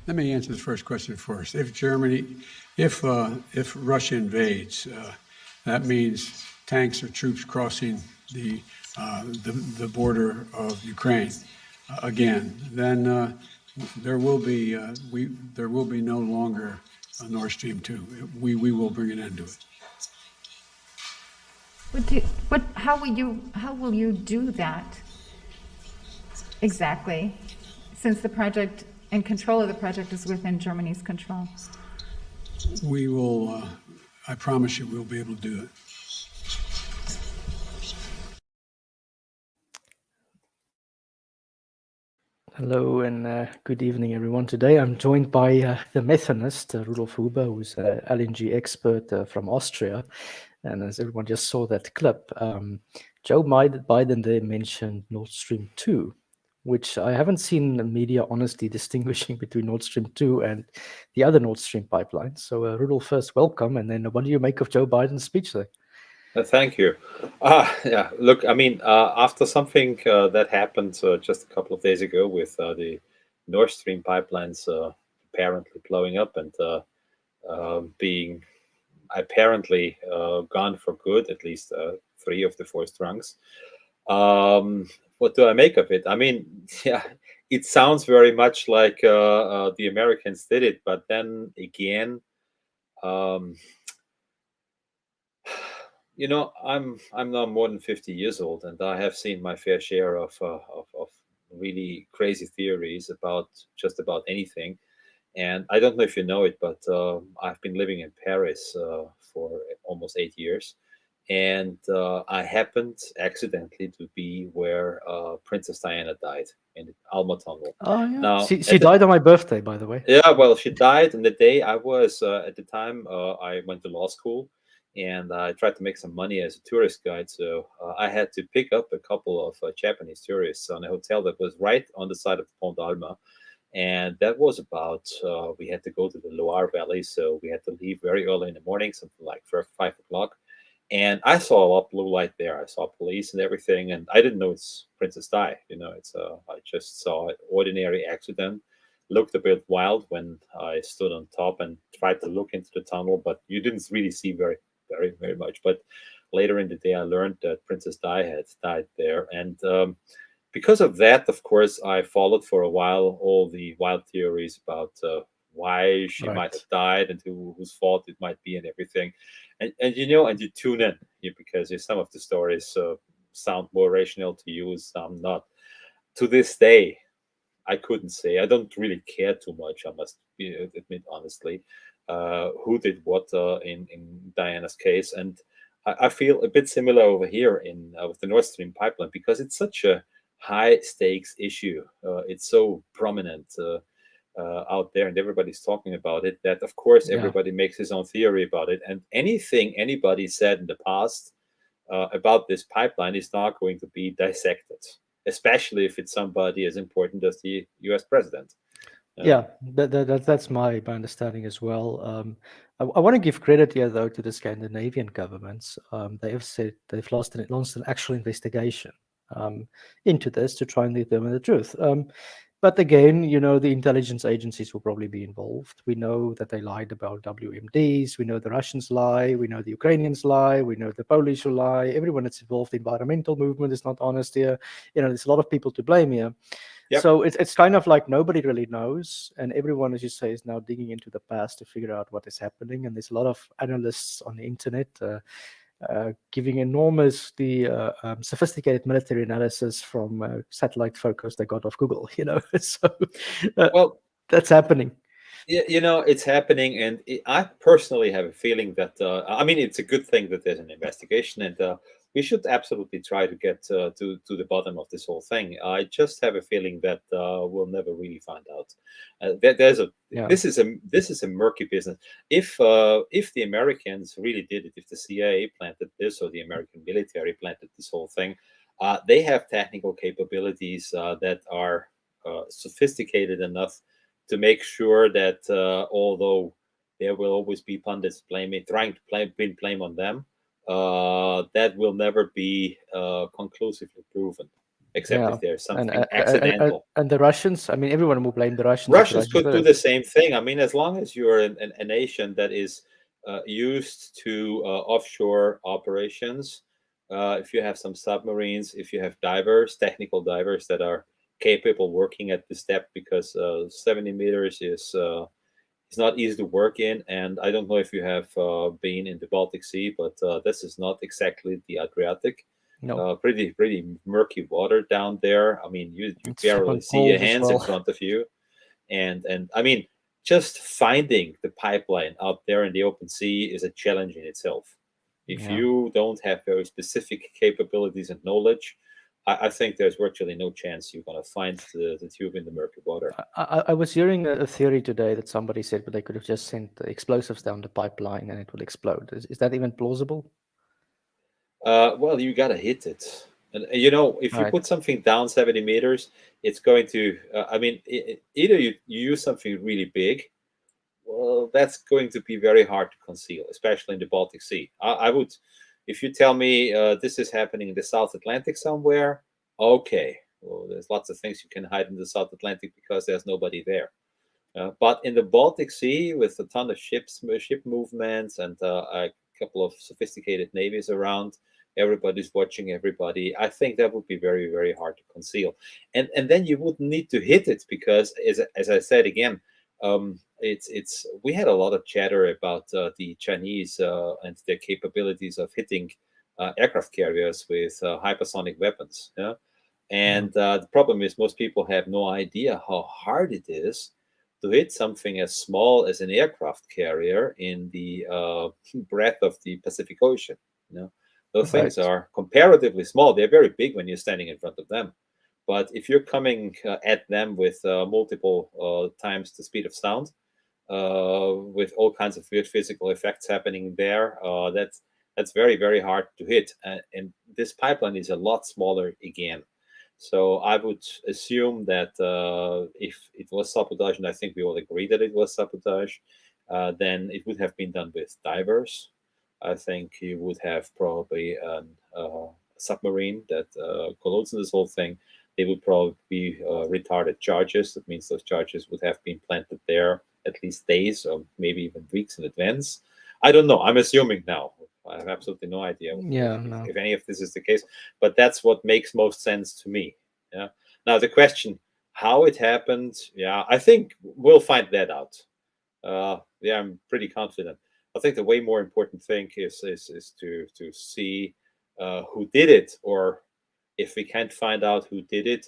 Let me answer the first question first. If Russia invades, that means tanks or troops crossing the border of Ukraine again. Then there will be no longer a Nord Stream 2. We will bring an end to it. How will you do that exactly, since the project and control of the project is within Germany's control? We will, I promise you, we'll be able to do it. Hello and good evening, everyone. Today I'm joined by the methanist, Rudolf Huber, who's an LNG expert from Austria. And as everyone just saw that clip, Joe Biden there mentioned Nord Stream 2, which I haven't seen the media honestly distinguishing between Nord Stream 2 and the other Nord Stream pipelines. So Rudolf, first, welcome. And then what do you make of Joe Biden's speech there? Thank you. Yeah, look, I mean, after something that happened just a couple of days ago with the Nord Stream pipelines apparently blowing up and being apparently gone for good, at least 3 of the 4 trunks. What do I make of it? I mean, yeah, it sounds very much like the Americans did it, but then again, you know, I'm now more than 50 years old, and I have seen my fair share of really crazy theories about just about anything. And I don't know if you know it, but I've been living in Paris for almost 8 years, and I happened accidentally to be where Princess Diana died in the Alma Tunnel. Oh yeah, Now, she died on my birthday, by the way. Yeah, well, she died on the day I was at the time I went to law school, and I tried to make some money as a tourist guide. So I had to pick up a couple of Japanese tourists on a hotel that was right on the side of Pont Alma. And that was about, we had to go to the Loire Valley. So we had to leave very early in the morning, something like 5 o'clock. And I saw a lot of blue light there. I saw police and everything. And I didn't know it's Princess Di. You know, I just saw an ordinary accident. Looked a bit wild when I stood on top and tried to look into the tunnel, but you didn't really see very much. But later in the day, I learned that Princess Di had died there. And because of that, of course, I followed for a while all the wild theories about why she might have died and whose fault it might be and everything. And you know, and you tune in because some of the stories sound more rational to you, some not. To this day, I couldn't say. I don't really care too much, I must admit honestly, who did what in Diana's case. And I feel a bit similar over here with the Nord Stream pipeline, because it's such a high stakes issue. It's so prominent out there, and everybody's talking about it, that of course everybody makes his own theory about it. And anything anybody said in the past about this pipeline is not going to be dissected, especially if it's somebody as important as the US president. Yeah, that's my understanding as well. I want to give credit here, though, to the Scandinavian governments. They have said they've launched an actual investigation into this to try and determine the truth. But again, you know, the intelligence agencies will probably be involved. We know that they lied about WMDs. We know the Russians lie. We know the Ukrainians lie. We know the Polish will lie. Everyone that's involved in the environmental movement is not honest here. You know, there's a lot of people to blame here. Yep. So it's kind of like nobody really knows, and everyone, as you say, is now digging into the past to figure out what is happening. And there's a lot of analysts on the internet giving enormously sophisticated military analysis from satellite photos they got off Google. You know, so well, that's happening. You know, it's happening, and I personally have a feeling that I mean, it's a good thing that there's an investigation, and we should absolutely try to get to the bottom of this whole thing. I just have a feeling that we'll never really find out. This is a murky business. If the Americans really did it, if the CIA planted this or the American military planted this whole thing, they have technical capabilities that are sophisticated enough to make sure that although there will always be pundits trying to pin blame on them, that will never be conclusively proven except Yeah, if there's and something accidental. and the Russians. I mean, everyone will blame the Russians if the Russians Russians could do do it. the same thing. I mean, as long as you're a nation that is used to offshore operations, if you have some submarines, if you have divers, technical divers that are capable working at this depth, because 70 meters is it's not easy to work in. And I don't know if you have been in the Baltic Sea, but this is not exactly the Adriatic. No, Pretty murky water down there. I mean, you it's barely fucking see your cold as hands in well. front of you. And I mean, just finding the pipeline out there in the open sea is a challenge in itself. If Yeah. you don't have very specific capabilities and knowledge, I think there's virtually no chance you're going to find the tube in the murky water. I was hearing a theory today that somebody said, but they could have just sent the explosives down the pipeline and it will explode. Is that even plausible? Well, you got to hit it. And you know, if you Right. put something down 70 meters, it's going to, I mean, either you use something really big. Well, that's going to be very hard to conceal, especially in the Baltic Sea. I would, if you tell me this is happening in the South Atlantic somewhere, okay. Well, there's lots of things you can hide in the South Atlantic because there's nobody there. But in the Baltic Sea, with a ton of ship movements, and a couple of sophisticated navies around, everybody's watching everybody. I think that would be very, very hard to conceal. And then you wouldn't need to hit it, because, as I said again, it's we had a lot of chatter about the Chinese and their capabilities of hitting aircraft carriers with hypersonic weapons. Yeah? And the problem is, most people have no idea how hard it is to hit something as small as an aircraft carrier in the breadth of the Pacific Ocean. You know, those things Right. are comparatively small. They're very big when you're standing in front of them. But if you're coming at them with multiple times the speed of sound, with all kinds of weird physical effects happening there, that's very, very hard to hit. And this pipeline is a lot smaller again. So I would assume that if it was sabotage, and I think we all agree that it was sabotage, then it would have been done with divers. I think you would have probably a submarine that colludes in this whole thing. They would probably be retarded charges. That means those charges would have been planted there at least days or maybe even weeks in advance. I don't know. I'm assuming now. I have absolutely no idea Yeah, no. if any of this is the case, but that's what makes most sense to me. Yeah. Now the question, how it happened, yeah, I think we'll find that out. Yeah, I'm pretty confident. I think the way more important thing is to see who did it, or if we can't find out who did it,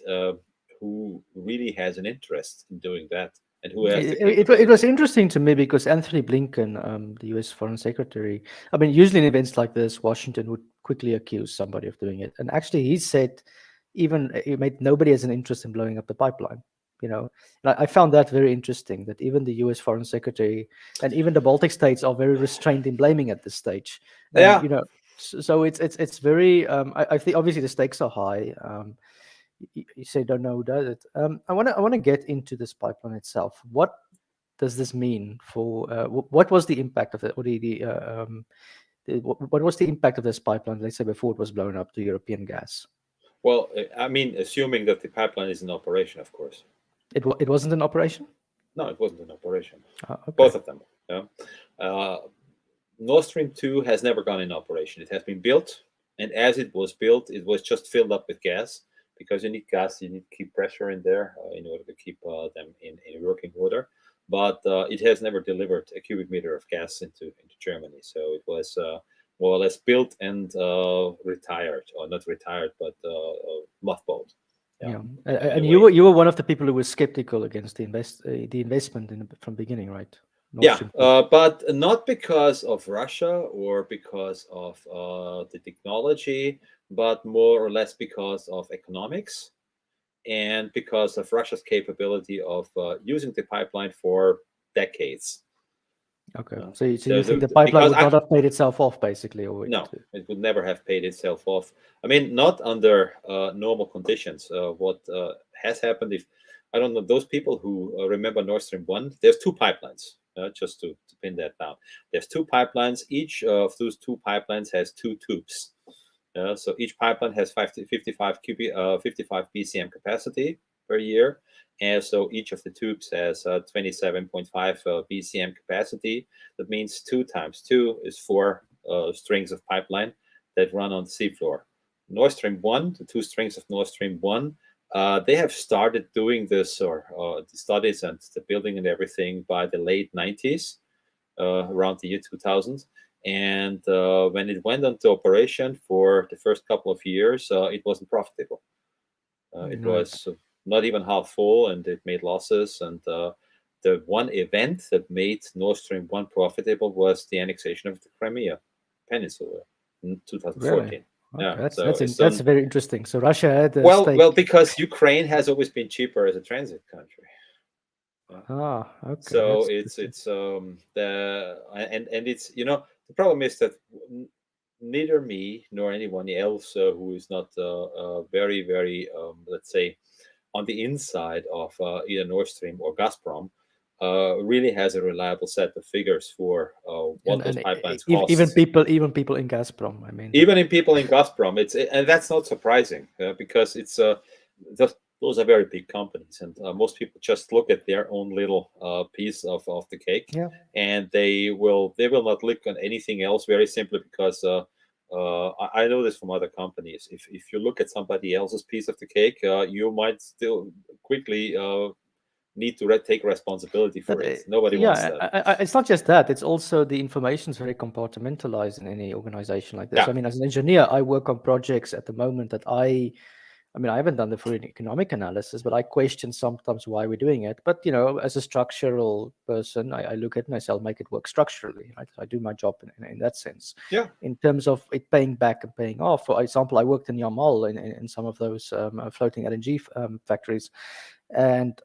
who really has an interest in doing that, and who has the It capability. was interesting to me because Anthony Blinken, the U.S. Foreign Secretary, I mean, usually in events like this, Washington would quickly accuse somebody of doing it. And actually, he said nobody has an interest in blowing up the pipeline. You know, and I found that very interesting, that even the U.S. Foreign Secretary and even the Baltic states are very restrained in blaming at this stage. And, Yeah. you know, so it's very, I think obviously the stakes are high. You say don't know who does it. I want to get into this pipeline itself. What does this mean for? What was the impact of it, or what was the impact of this pipeline? Let's say before it was blown up to European gas. Well, I mean, assuming that the pipeline is in operation, of course. It wasn't an operation. No, it wasn't in operation. Okay. Both of them. Yeah. Nord Stream 2 has never gone in operation. It has been built, and as it was built, it was just filled up with gas, because you need gas, you need to keep pressure in there in order to keep them in working order. But it has never delivered a cubic meter of gas into Germany. So it was more or less built and retired, or not retired, but mothballed. Yeah, In and a you way. were one of the people who was skeptical against the investment from beginning, right? Nord Yeah, Stream 2. but not because of Russia or because of the technology, but more or less because of economics, and because of Russia's capability of using the pipeline for decades. Okay, so you think the pipeline would not have paid itself off, basically, or no, it would never have paid itself off. I mean, not under normal conditions. What has happened, if I don't know, those people who remember Nord Stream 1, there's two pipelines. Just to pin that down, there's two pipelines. Each of those two pipelines has two tubes. So each pipeline has 55 BCM capacity per year. And so each of the tubes has 27.5 BCM capacity. That means 2 times 2 is 4 strings of pipeline that run on the seafloor. Nord Stream 1, the 2 strings of Nord Stream 1, they have started doing this, or the studies and the building and everything, by the late 90s, around the year 2000. And when it went into operation for the first couple of years, it wasn't profitable. It was not even half full, and it made losses. And the one event that made Nord Stream 1 profitable was the annexation of the Crimea Peninsula in 2014. Really? Yeah, Okay, so that's very interesting. So Russia had a well, stake. because Ukraine has always been cheaper as a transit country. Okay. So that's it's the and it's, you know, the problem is that neither me nor anyone else who is not very let's say on the inside of either Nord Stream or Gazprom really has a reliable set of figures for what those pipelines cost. Even people in Gazprom. I mean, even in people in Gazprom, and that's not surprising because it's those are very big companies, and most people just look at their own little piece of the cake, Yeah. and they will not look on anything else, very simply because I know this from other companies. If you look at somebody else's piece of the cake, you might still quickly need to take responsibility for it. Nobody wants that. It's not just that. It's also the information is very compartmentalized in any organization like this. Yeah. I mean, as an engineer, I work on projects at the moment that I haven't done the full economic analysis, but I question sometimes why we're doing it. But, you know, as a structural person, I look at it and I say, I'll make it work structurally. Right? I do my job in that sense. Yeah. In terms of it paying back and paying off. For example, I worked in Yamal in some of those floating LNG factories. And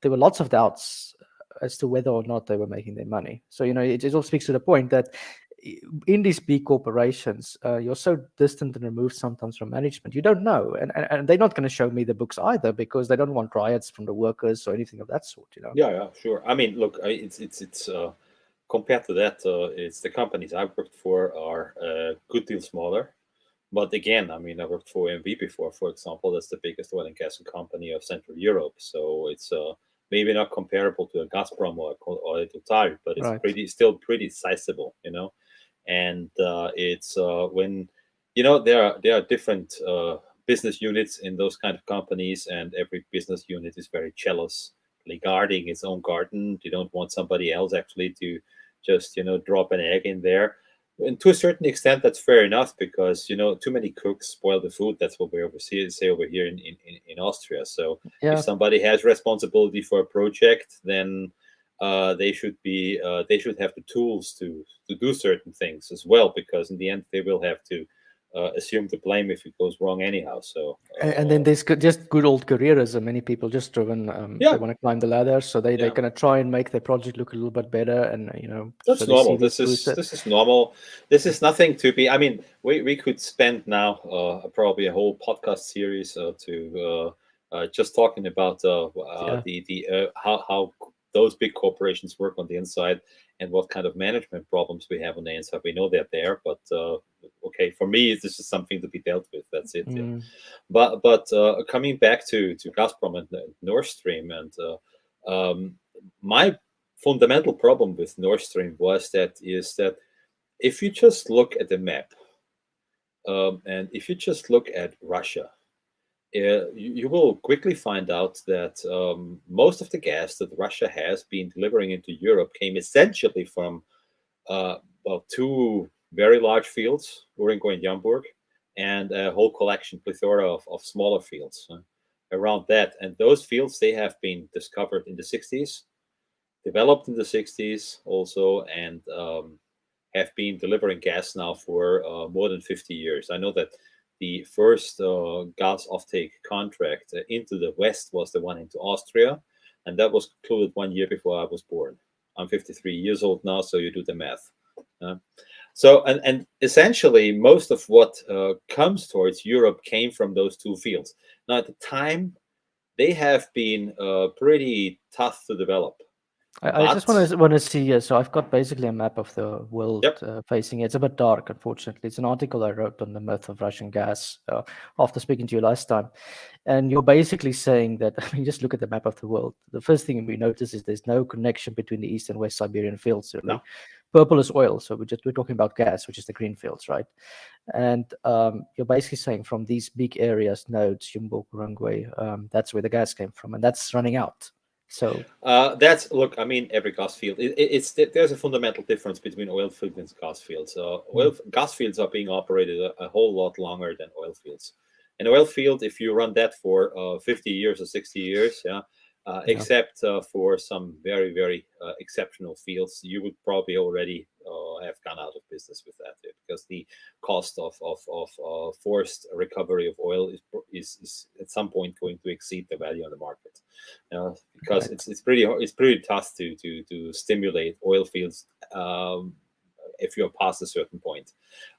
there were lots of doubts as to whether or not they were making their money. So, you know, it all speaks to the point that in these big corporations, you're so distant and removed sometimes from management. You don't know, and they're not going to show me the books either because they don't want riots from the workers or anything of that sort. You know. Yeah, sure. I mean, look, it's compared to that, it's the companies I've worked for are a good deal smaller. But again, I mean, I worked for MV before, for example. That's the biggest oil and gas company of Central Europe. So it's maybe not comparable to a Gazprom or a Total, but it's still pretty sizable, you know. And it's when, you know, there are different business units in those kind of companies, and every business unit is very jealous regarding its own garden. You don't want somebody else actually to just, you know, drop an egg in there. And to a certain extent, that's fair enough, because, you know, too many cooks spoil the food. That's what we say over here in Austria. So if somebody has responsibility for a project, then they should have the tools to do certain things as well, because in the end they will have to assume the blame if it goes wrong anyhow. So and then there's just good old careerism. Many people just driven. They want to climb the ladder, so they're going to try and make their project look a little bit better. And, you know, that's so normal. This is normal. This is nothing to be. I mean, we could spend now probably a whole podcast series to just talking about how those big corporations work on the inside and what kind of management problems we have on the inside. We know they're there, but okay, for me, this is something to be dealt with. That's it. Yeah. But coming back to Gazprom and Nord Stream, and my fundamental problem with Nord Stream is that if you just look at the map, and if you just look at Russia, you will quickly find out that most of the gas that Russia has been delivering into Europe came essentially from two very large fields, Urengo and Jamburg, and a whole plethora of smaller fields around that. And those fields, they have been discovered in the 60s, developed in the 60s also, and have been delivering gas now for more than 50 years. I know that the first gas offtake contract into the West was the one into Austria, and that was concluded 1 year before I was born. I'm 53 years old now, so you do the math. So, and essentially, most of what comes towards Europe came from those two fields. Now, at the time, they have been pretty tough to develop. I just But want to see. So I've got basically a map of the world yep, facing it. It's a bit dark, unfortunately. It's an article I wrote on the myth of Russian gas after speaking to you last time, and you're basically saying that. I mean, just look at the map of the world. The first thing we notice is there's no connection between the East and West Siberian fields. Really, no. purple is oil, so we're talking about gas, which is the green fields, right? And you're basically saying from these big areas, nodes, Yumbo, Urungwe, that's where the gas came from, and that's running out. So That's look. I mean, every gas field. There's a fundamental difference between oil fields and gas fields. Gas fields are being operated a whole lot longer than oil fields. An oil field, if you run that for 50 years or 60 years, yeah, except for some very very exceptional fields, you would probably already have gone out of business with that, because the cost of forced recovery of oil is at some point going to exceed the value on the market. Because Correct. it's pretty tough to stimulate oil fields if you're past a certain point.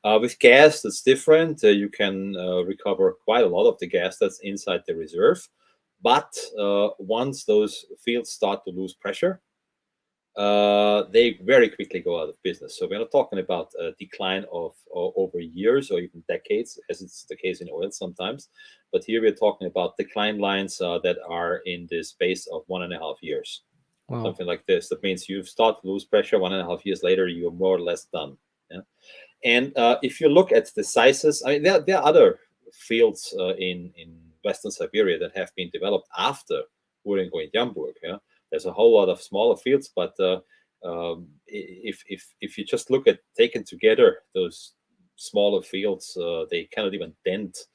With gas, that's different. You can recover quite a lot of the gas that's inside the reserve, but once those fields start to lose pressure, they very quickly go out of business. So we're not talking about a decline of over years or even decades, as it's the case in oil sometimes. But here we're talking about decline lines that are in the space of 1.5 years, Wow. something like this. That means you start to lose pressure. 1.5 years later, you're more or less done. Yeah? And if you look at the sizes, I mean, there are other fields in Western Siberia that have been developed after Urengo and Jamburg. Yeah? There's a whole lot of smaller fields, but if you just look at taken together those smaller fields, they cannot even dent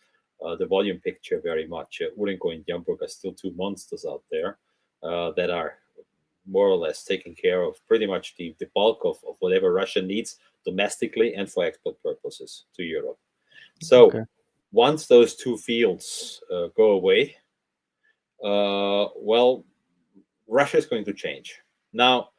the volume picture very much. Urengo and Jamburg are still two monsters out there that are more or less taking care of pretty much the bulk of whatever Russia needs domestically and for export purposes to Europe. So Okay. once those two fields go away, well, Russia is going to change. Now,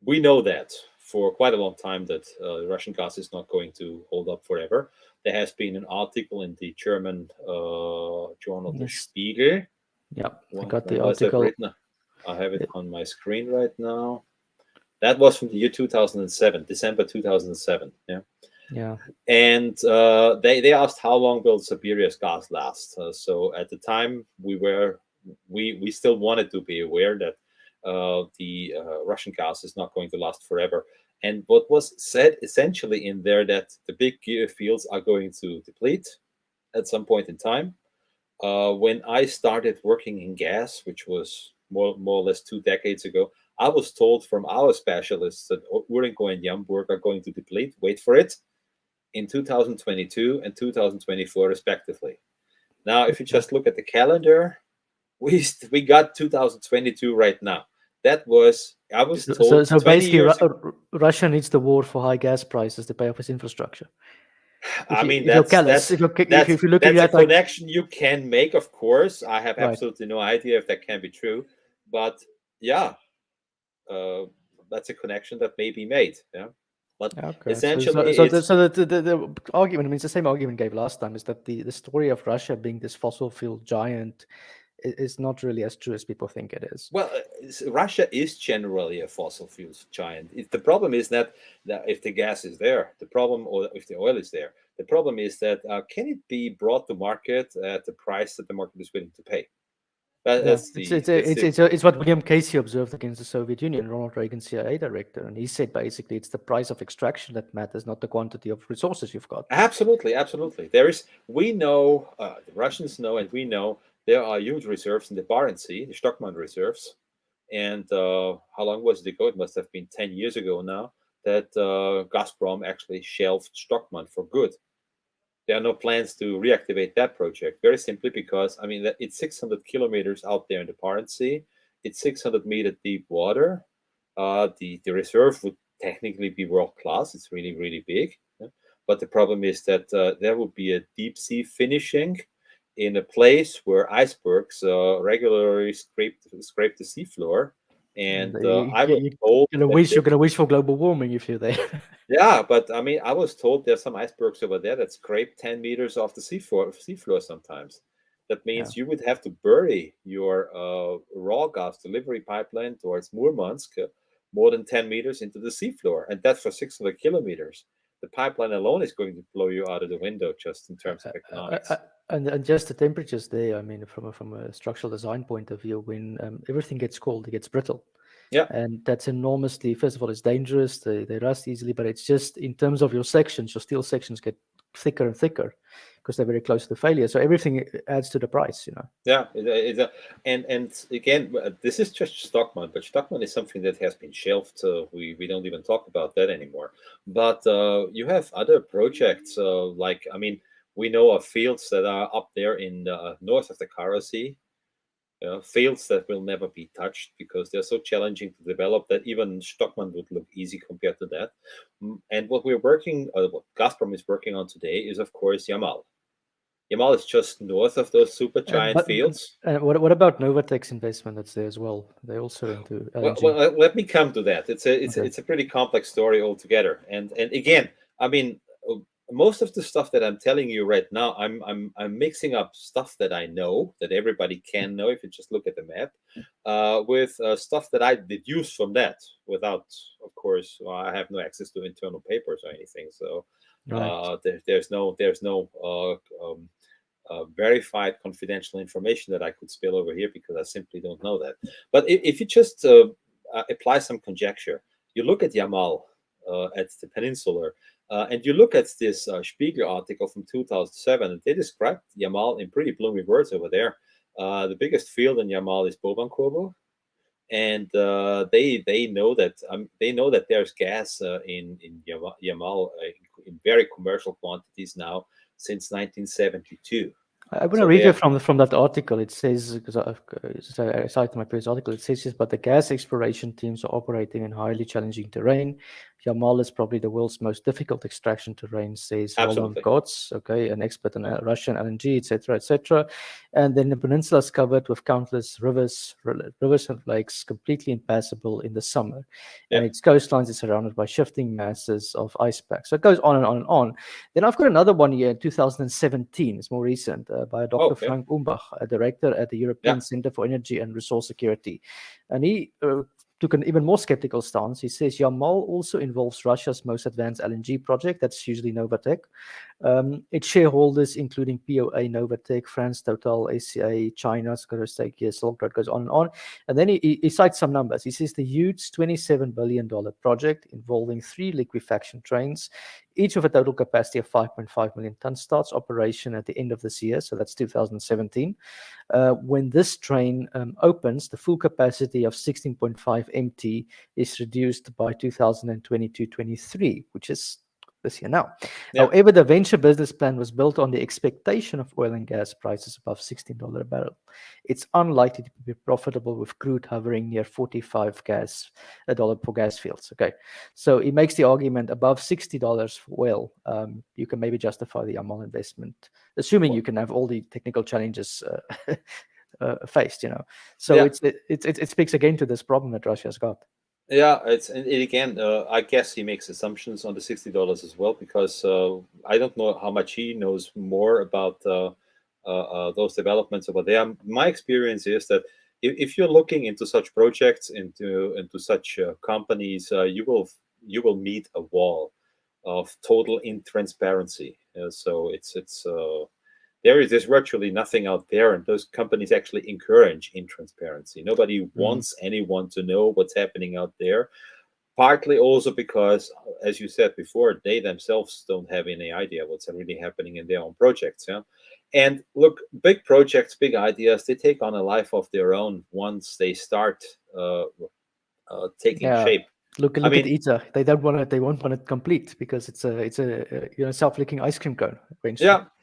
we know that for quite a long time that Russian gas is not going to hold up forever. There has been an article in the German journal Der Yes. Spiegel. Yeah, I When got the was that article. written? I have it on my screen right now. That was from the year 2007, December 2007. Yeah. Yeah. And they asked how long will Siberia's gas last. So at the time we still wanted to be aware that the Russian gas is not going to last forever. And what was said essentially in there that the big fields are going to deplete at some point in time. When I started working in gas, which was more or less 2 decades ago, I was told from our specialists that Urengo and Jamburg are going to deplete. Wait for it. In 2022 and 2024 respectively. Now, if you just look at the calendar, we got 2022 right now. That was, I was told, So 20 basically, years ago. Russia needs the war for high gas prices to pay off its infrastructure. I mean, If you're callous, if you're looking that's a at like connection you can make, of course. I have right. absolutely no idea if that can be true, but yeah, that's a connection that may be made. Yeah, but Okay, essentially, the argument, I mean, it's the same argument gave last time, is that the story of Russia being this fossil fuel giant is not really as true as people think it is. well, Russia is generally a fossil fuels giant. The problem is that if the gas is there, the problem, or if the oil is there, the problem is that can it be brought to market at the price that the market is willing to pay? Yeah, it's what William Casey observed against the Soviet Union, Ronald Reagan CIA director, and he said basically it's the price of extraction that matters, not the quantity of resources you've got. Absolutely. We know, the Russians know, and we know there are huge reserves in the Barents Sea, the Stockman reserves. And how long was it ago? It must have been 10 years ago now that Gazprom actually shelved Stockman for good. There are no plans to reactivate that project, very simply because, I mean, it's 600 kilometers out there in the Barents Sea. It's 600-meter deep water. The reserve would technically be world class. It's really, really big. Yeah? But the problem is that there would be a deep sea finishing in a place where icebergs regularly scrape the seafloor. And I was told you're gonna wish for global warming if you're there. yeah, but I mean, I was told there's some icebergs over there that scrape 10 meters off the seafloor sometimes. That means you would have to bury your raw gas delivery pipeline towards Murmansk more than 10 meters into the seafloor, and that's for 600 kilometers. The pipeline alone is going to blow you out of the window just in terms of economics. And just the temperatures there, I mean, from a structural design point of view, when everything gets cold, it gets brittle. Yeah. And that's enormously, first of all, it's dangerous. They rust easily, but it's just in terms of your sections, your steel sections get thicker and thicker because they're very close to failure. So everything adds to the price, you know. Yeah, and again, this is just Stockman, but Stockman is something that has been shelved. We don't even talk about that anymore. But you have other projects, like, I mean, we know of fields that are up there in north of the Kara Sea, fields that will never be touched because they're so challenging to develop that even Stockman would look easy compared to that. And what what Gazprom is working on today is, of course, Yamal. Yamal is just north of those super giant fields. What about Novatek's investment that's there as well? They're also into LNG. Well, let me come to that. It's a pretty complex story altogether. And again, I mean, most of the stuff that I'm telling you right now, I'm mixing up stuff that I know that everybody can know if you just look at the map, with stuff that I deduce from that. Without, of course, I have no access to internal papers or anything. So there's no verified confidential information that I could spill over here because I simply don't know that. But if you just apply some conjecture, you look at Yamal at the peninsula, and you look at this Spiegel article from 2007, and they described Yamal in pretty gloomy words over there. The biggest field in Yamal is Bobankovo, and they know that there's gas in Yamal in very commercial quantities now since 1972. I want to read you from that article. It says, because I cited my previous article, it says, but the gas exploration teams are operating in highly challenging terrain. Yamal is probably the world's most difficult extraction terrain, says Roland Gotts, an expert in Russian LNG, etc. And then the peninsula is covered with countless rivers and lakes, completely impassable in the summer. And its coastlines is surrounded by shifting masses of ice packs. So it goes on and on and on. Then I've got another one here in 2017. It's more recent, by Dr. Frank Umbach, a director at the European Center for Energy and Resource Security. And he took an even more skeptical stance. He says Yamal also involves Russia's most advanced LNG project. That's usually Novatek. Its shareholders, including POA, Novatek, France, Total, ACA, China's got a stake here, Silk Road, goes on and on. And then he cites some numbers. He says the huge $27 billion project involving 3 liquefaction trains, each with a total capacity of 5.5 million tons, starts operation at the end of this year. So that's 2017. When this train opens, the full capacity of 16.5 MT is reduced by 2022-23, which is this year now. However, the venture business plan was built on the expectation of oil and gas prices above $16 a barrel. It's unlikely to be profitable with crude hovering near $45 for gas fields. So he makes the argument above $60 for oil, you can maybe justify the Yamal investment, assuming you can have all the technical challenges faced. So it speaks again to this problem that Russia's got. Yeah, again. I guess he makes assumptions on the $60 as well, because I don't know how much he knows more about those developments over there. My experience is that if you're looking into such projects, into such companies, you will meet a wall of total intransparency. So there's virtually nothing out there, and those companies actually encourage intransparency. Nobody wants anyone to know what's happening out there, partly also because, as you said before, they themselves don't have any idea what's really happening in their own projects. And look, big projects, big ideas, they take on a life of their own once they start taking shape. Look at ITER. They won't want it complete because it's a self-licking ice cream cone.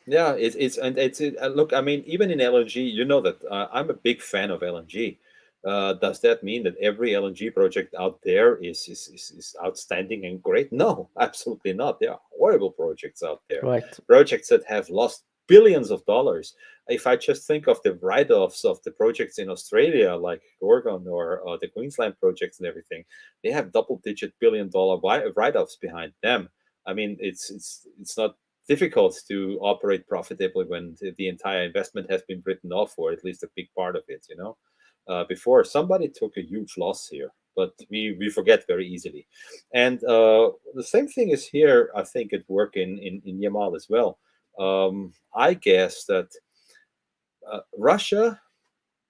Look, I mean, even in LNG, you know that I'm a big fan of LNG. Does that mean that every LNG project out there is outstanding and great? No, absolutely not. There are horrible projects out there. Projects that have lost billions of dollars. If I just think of the write-offs of the projects in Australia, like Gorgon or the Queensland projects and everything, they have double-digit billion-dollar write-offs behind them. I mean, it's not difficult to operate profitably when the entire investment has been written off, or at least a big part of it. Before somebody took a huge loss here, but we forget very easily. And the same thing is here, I think, at work in Yamal as well. I guess that Russia,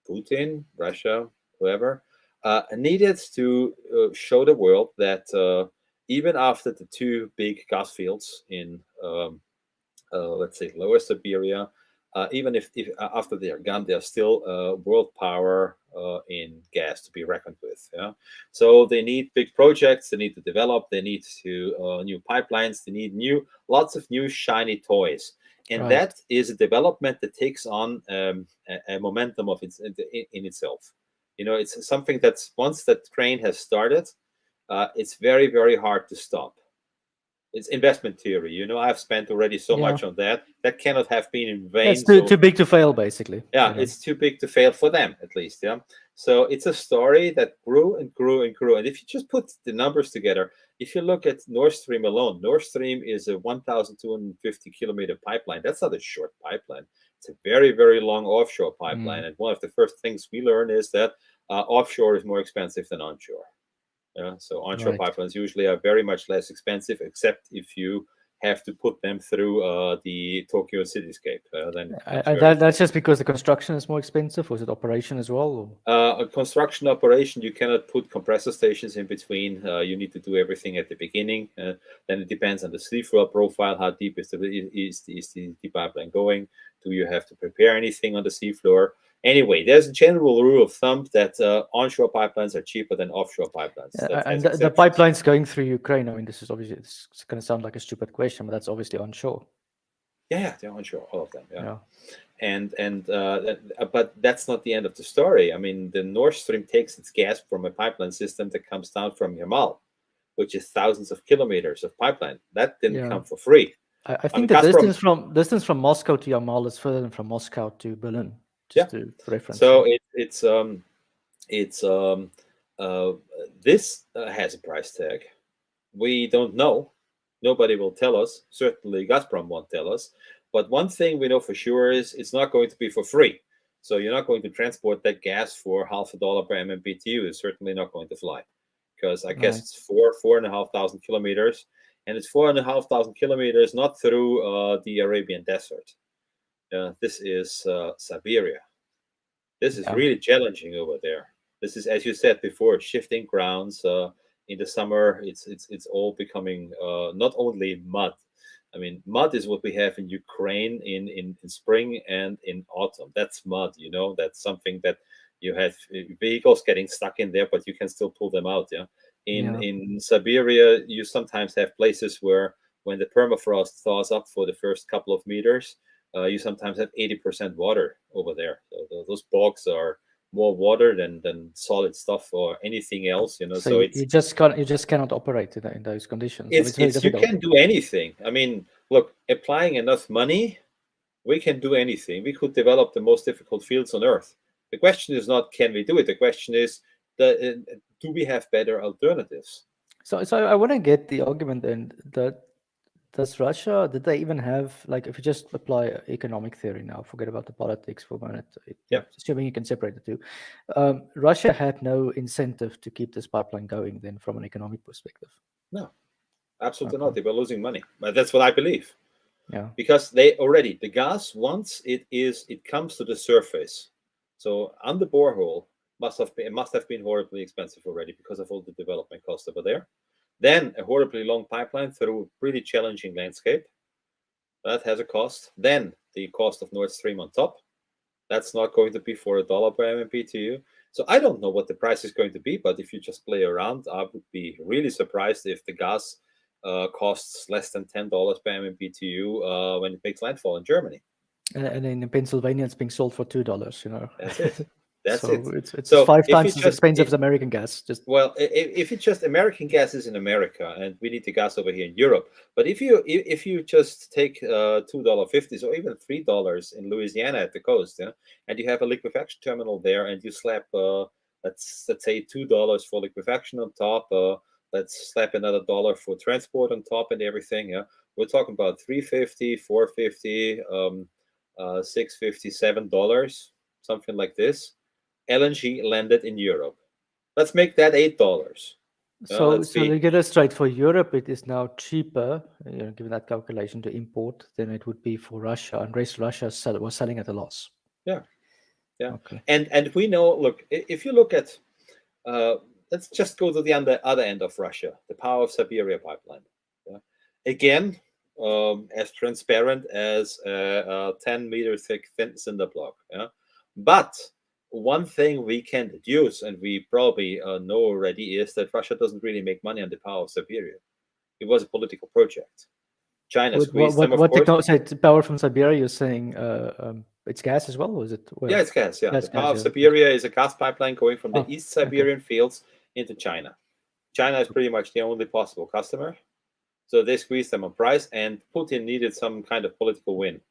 Putin, Russia, whoever, needed to show the world that even after the two big gas fields in, let's say, Lower Siberia, even if after they are gone, they are still world power in gas to be reckoned with. Yeah, so they need big projects. They need to develop. They need to new pipelines. They need lots of new shiny toys, and Right. that is a development that takes on a momentum of in itself. It's something that's once that train has started, it's very, very hard to stop. It's investment theory. I've spent already so Yeah. much on that. That cannot have been in vain. It's too big to fail, basically. Yeah, it's too big to fail for them, at least. Yeah. So it's a story that grew and grew and grew. And if you just put the numbers together, if you look at Nord Stream alone, Nord Stream is a 1,250-kilometer pipeline. That's not a short pipeline. It's a very, very long offshore pipeline. And one of the first things we learn is that offshore is more expensive than onshore. Yeah, so onshore pipelines usually are very much less expensive, except if you have to put them through the Tokyo cityscape. That's just because the construction is more expensive, or is it operation as well? A construction operation, you cannot put compressor stations in between. You need to do everything at the beginning. Then it depends on the seafloor profile. How deep is the pipeline going? Do you have to prepare anything on the seafloor? Anyway, there's a general rule of thumb that onshore pipelines are cheaper than offshore pipelines. And the pipelines going through Ukraine, I mean, this is obviously, it's going to sound like a stupid question, but that's obviously onshore. Yeah, they're onshore, all of them. Yeah. But that's not the end of the story. I mean, the Nord Stream takes its gas from a pipeline system that comes down from Yamal, which is thousands of kilometers of pipeline. That didn't come for free. I think the distance from Moscow to Yamal is further than from Moscow to Berlin. Just to reference. So this has a price tag. We don't know. Nobody will tell us. Certainly, Gazprom won't tell us. But one thing we know for sure is it's not going to be for free. So you're not going to transport that gas for $0.50 per MMBTU. It's certainly not going to fly, because I guess it's 4,500 kilometers, and it's 4,500 kilometers not through the Arabian desert. This is Siberia. This is really challenging over there. This is, as you said before, shifting grounds. In the summer, it's all becoming not only mud. I mean, mud is what we have in Ukraine in spring and in autumn. That's mud, That's something that you have vehicles getting stuck in there, but you can still pull them out. Yeah. In Siberia, you sometimes have places where when the permafrost thaws up for the first couple of meters, you sometimes have 80% water over there. So those bogs are more water than solid stuff or anything else. So you just cannot operate in those conditions. You can't do anything. I mean, look, applying enough money, we can do anything. We could develop the most difficult fields on Earth. The question is not can we do it. The question is do we have better alternatives? So I want to get the argument then that did they even have, like, if you just apply economic theory now, forget about the politics for a minute, assuming you can separate the two, Russia had no incentive to keep this pipeline going then from an economic perspective? No, absolutely not. They were losing money. But that's what I believe. Yeah. Because the gas, once it comes to the surface, so on the borehole, it must have been horribly expensive already because of all the development costs over there. Then a horribly long pipeline through a pretty challenging landscape. That has a cost. Then the cost of Nord Stream on top. That's not going to be for $1 per MMBTU. So I don't know what the price is going to be, but if you just play around, I would be really surprised if the gas costs less than $10 per MMBTU when it makes landfall in Germany. And in Pennsylvania, it's being sold for $2. That's it. That's so it. It's 5 times as expensive as American gas. If it's just American gas is in America, and we need the gas over here in Europe. But if you just take $2.50 or even $3 in Louisiana at the coast, and you have a liquefaction terminal there, and you slap let's say $2 for liquefaction on top, let's slap another $1 for transport on top and everything. We're talking about $3.50, $4.50, $6.50, $7, something like this. LNG landed in Europe. Let's make that $8. So to get it straight, for Europe, it is now cheaper, given that calculation, to import than it would be for Russia, and Russia was selling at a loss. Yeah. Okay. And we know. Look, if you look at, let's just go to the other end of Russia, the Power of Siberia pipeline. Yeah? Again, as transparent as a 10-meter thick thin cinder block. Yeah? But one thing we can deduce, and we probably know already, is that Russia doesn't really make money on the Power of Siberia. It was a political project. China squeezed them, of course. Technology, power from Siberia, you're saying it's gas as well, or is it? Yeah, it's gas. Yeah, Gas, the Power of yeah. Siberia is a gas pipeline going from the Oh, East Siberian fields into China. China is pretty much the only possible customer. So they squeezed them on price, and Putin needed some kind of political win.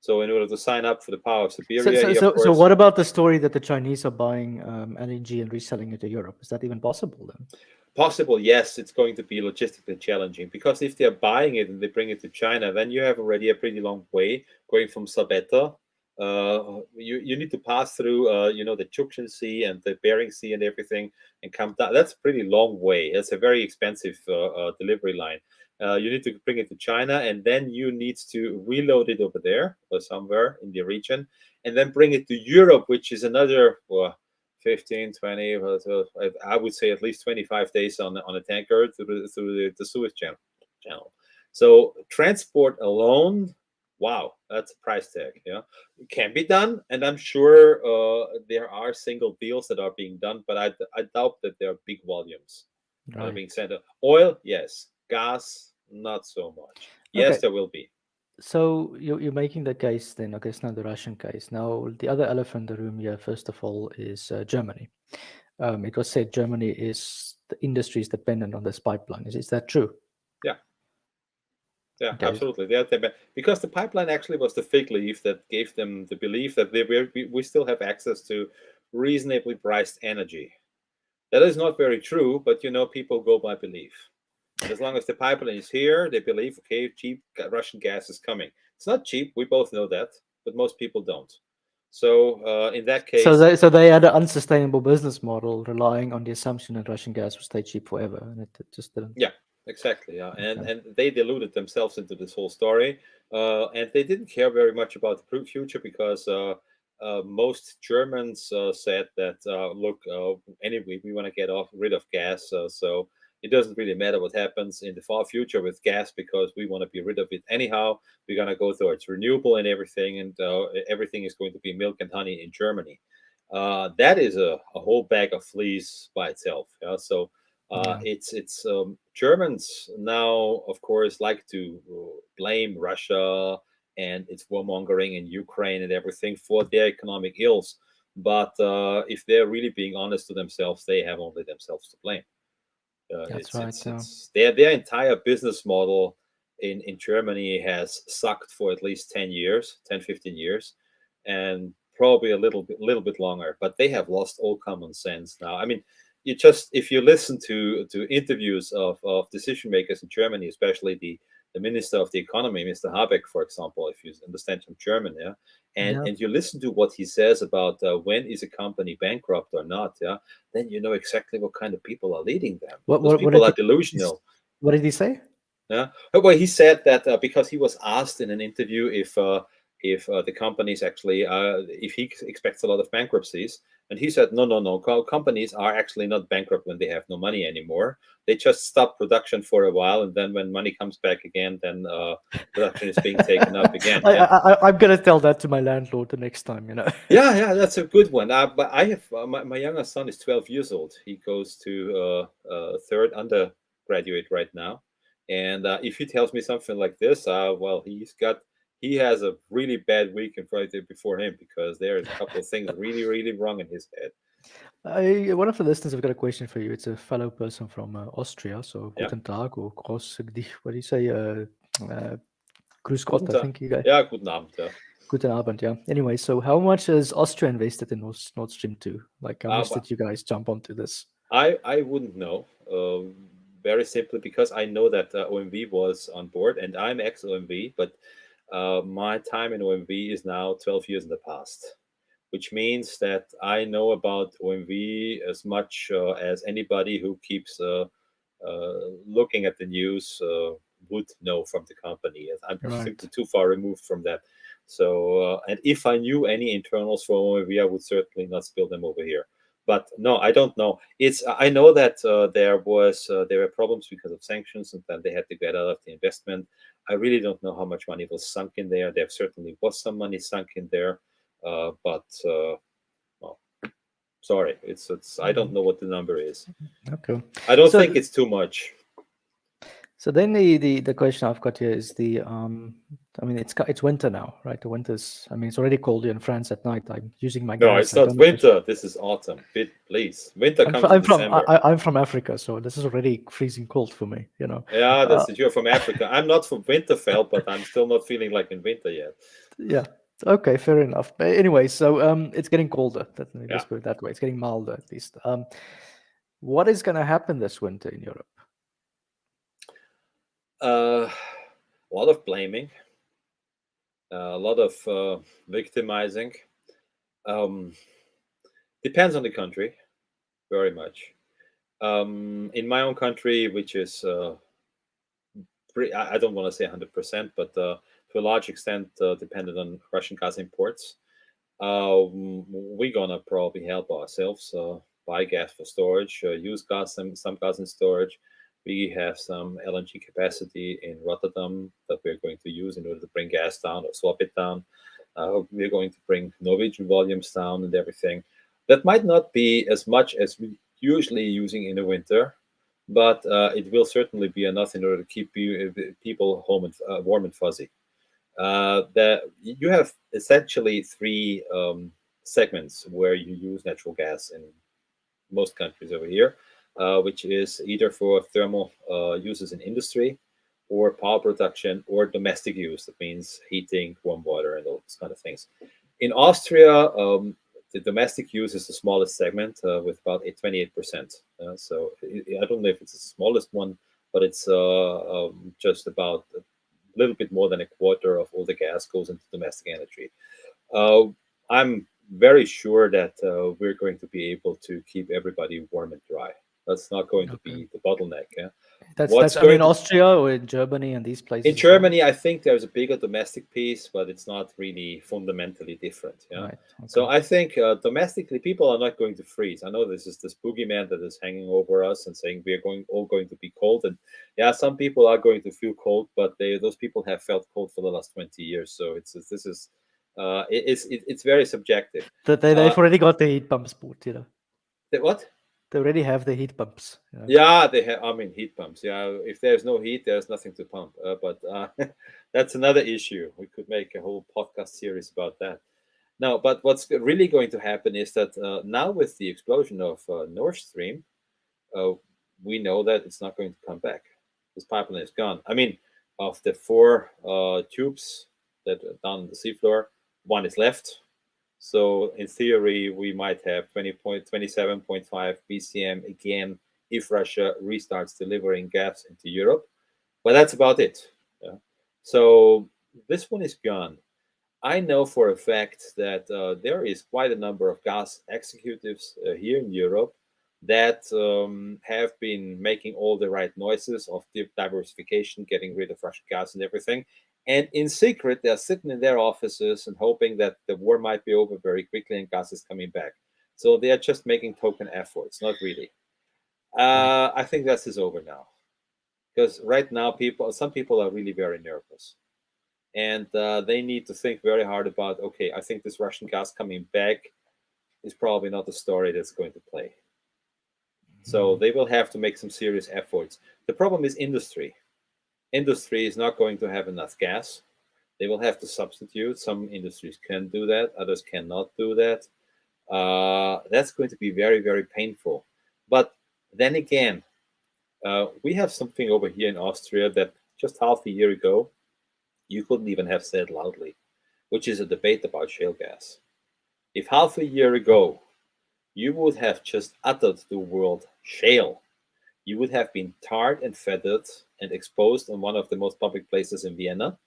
So in order to sign up for the Power of Siberia, so what about the story that the Chinese are buying LNG and reselling it to Europe? Is that even possible then? Possible, yes. It's going to be logistically challenging, because if they're buying it and they bring it to China, then you have already a pretty long way going from Sabeta. You need to pass through, the Chukchi Sea and the Bering Sea and everything, and come down. That's a pretty long way. It's a very expensive delivery line. You need to bring it to China, and then you need to reload it over there or somewhere in the region, and then bring it to Europe, which is another 15, 20, I would say at least 25 days on a tanker through the Suez Channel. So transport alone, wow, that's a price tag. Yeah, it can be done, and I'm sure there are single deals that are being done, but I doubt that there are big volumes that are being sent. Oil, yes. Gas, not so much. Yes, Okay. there will be. So you're making the case then, I guess now the Russian case. Now, the other elephant in the room here, first of all, is Germany. It was said Germany the industry is dependent on this pipeline. Is that true? Yeah. Yeah, Okay. absolutely. Because the pipeline actually was the fig leaf that gave them the belief that we still have access to reasonably priced energy. That is not very true, but people go by belief. And as long as the pipeline is here, they believe, okay, cheap Russian gas is coming. It's not cheap. We both know that, but most people don't. So in that case, so they had an unsustainable business model relying on the assumption that Russian gas would stay cheap forever, and it just didn't. Yeah, exactly. Yeah, and they deluded themselves into this whole story, and they didn't care very much about the future, because most Germans said that, look, anyway, we want to get rid of gas, so it doesn't really matter what happens in the far future with gas, because we want to be rid of it anyhow. We're going to go towards renewable and everything, and everything is going to be milk and honey in Germany. That is a whole bag of fleas by itself. Yeah? So it's Germans now, of course, like to blame Russia and its warmongering in Ukraine and everything for their economic ills. But if they're really being honest to themselves, they have only themselves to blame. That's right. It's their entire business model in Germany has sucked for at least 10, 15 years, and probably a little bit longer. But they have lost all common sense now. I mean, if you listen to interviews of decision makers in Germany, especially the Minister of the Economy, Mr. Habeck, for example, if you understand from German, and you listen to what he says about when is a company bankrupt or not, then you know exactly what kind of people are leading them. Those people are delusional. What did he say? Yeah, well, he said that because he was asked in an interview if the companies actually, if he expects a lot of bankruptcies, and he said, no, companies are actually not bankrupt when they have no money anymore. They just stop production for a while, and then when money comes back again, then production is being taken up again. I'm gonna tell that to my landlord the next time, Yeah, that's a good one. But I have my youngest son is 12 years old. He goes to third undergraduate right now, and if he tells me something like this, well, he has a really bad weekend right there before him, because there's a couple of things really, really wrong in his head. One of the listeners have got a question for you. It's a fellow person from Austria. So, Guten Tag, or what do you say? Grüß Gott, I think you guys. Yeah, guten Abend. Yeah. Guten Abend, yeah. Anyway, so how much has Austria invested in Nord Stream 2? Like, how much did you guys jump onto this? I wouldn't know. very simply because I know that OMV was on board, and I'm ex-OMV, but my time in OMV is now 12 years in the past, which means that I know about OMV as much as anybody who keeps looking at the news would know from the company. I'm Right. simply too far removed from that. So, and if I knew any internals from OMV, I would certainly not spill them over here. But no, I don't know. I know that there were problems because of sanctions, and then they had to get out of the investment. I really don't know how much money was sunk in there. There certainly was some money sunk in there, but well, sorry, I don't know what the number is. Okay. I don't So- think it's too much. So then the question I've got here is I mean, it's winter now, right? The winter's, I mean, it's already cold here in France at night. I'm using my No, gas. it's I not don't know if winter. This is autumn. Please, winter comes in December. I'm from Africa, so this is already freezing cold for me, you know. Yeah, that's it. You're from Africa. I'm not from Winterfell, but I'm still not feeling like in winter yet. Yeah. Okay, fair enough. But anyway, so it's getting colder. Let's Yeah. put it that way. It's getting milder at least. What is going to happen this winter in Europe? A lot of blaming, a lot of victimizing. Depends on the country, very much. In my own country, which is I don't want to say 100%, but to a large extent dependent on Russian gas imports, we're gonna probably help ourselves buy gas for storage, use gas, some gas in storage. We have some LNG capacity in Rotterdam that we're going to use in order to bring gas down or swap it down. We're going to bring Norwegian volumes down and everything. That might not be as much as we usually using in the winter, but it will certainly be enough in order to keep people home and warm and fuzzy. You have essentially three segments where you use natural gas in most countries over here, which is either for thermal uses in industry, or power production, or domestic use. That means heating, warm water, and all those kind of things. In Austria, the domestic use is the smallest segment with about 28%. So I don't know if it's the smallest one, but it's just about a little bit more than a quarter of all the gas goes into domestic energy. I'm very sure that we're going to be able to keep everybody warm and dry. That's not going to be the bottleneck. Yeah? That's I mean, Austria or in Germany and these places. In Germany, I think there's a bigger domestic piece, but it's not really fundamentally different. Yeah. Right. Okay. So I think domestically, people are not going to freeze. I know this is this boogeyman that is hanging over us and saying we are all going to be cold. And yeah, some people are going to feel cold, but those people have felt cold for the last 20 years. So it's very subjective. They've already got the heat pumps bought, you know. What? They already have the heat pumps. You know? Yeah, they have. I mean, heat pumps. Yeah, if there's no heat, there's nothing to pump. But that's another issue. We could make a whole podcast series about that. No, but what's really going to happen is that now with the explosion of Nord Stream, we know that it's not going to come back. This pipeline is gone. I mean, of the 4 tubes that are down on the seafloor, 1 is left. So in theory, we might have 27.5 BCM again if Russia restarts delivering gas into Europe. But that's about it. Yeah. So this one is gone. I know for a fact that there is quite a number of gas executives here in Europe that have been making all the right noises of diversification, getting rid of Russian gas and everything. And in secret, they're sitting in their offices and hoping that the war might be over very quickly and gas is coming back. So they are just making token efforts, not really. I think this is over now. Because right now, some people are really very nervous. And they need to think very hard about, okay, I think this Russian gas coming back is probably not the story that's going to play. So they will have to make some serious efforts. The problem is industry. Industry is not going to have enough gas. They will have to substitute. Some industries can do that. Others cannot do that. That's going to be very, very painful. But then again, we have something over here in Austria that just half a year ago, you couldn't even have said loudly, which is a debate about shale gas. If half a year ago, you would have just uttered the word shale, you would have been tarred and feathered and exposed on one of the most public places in Vienna.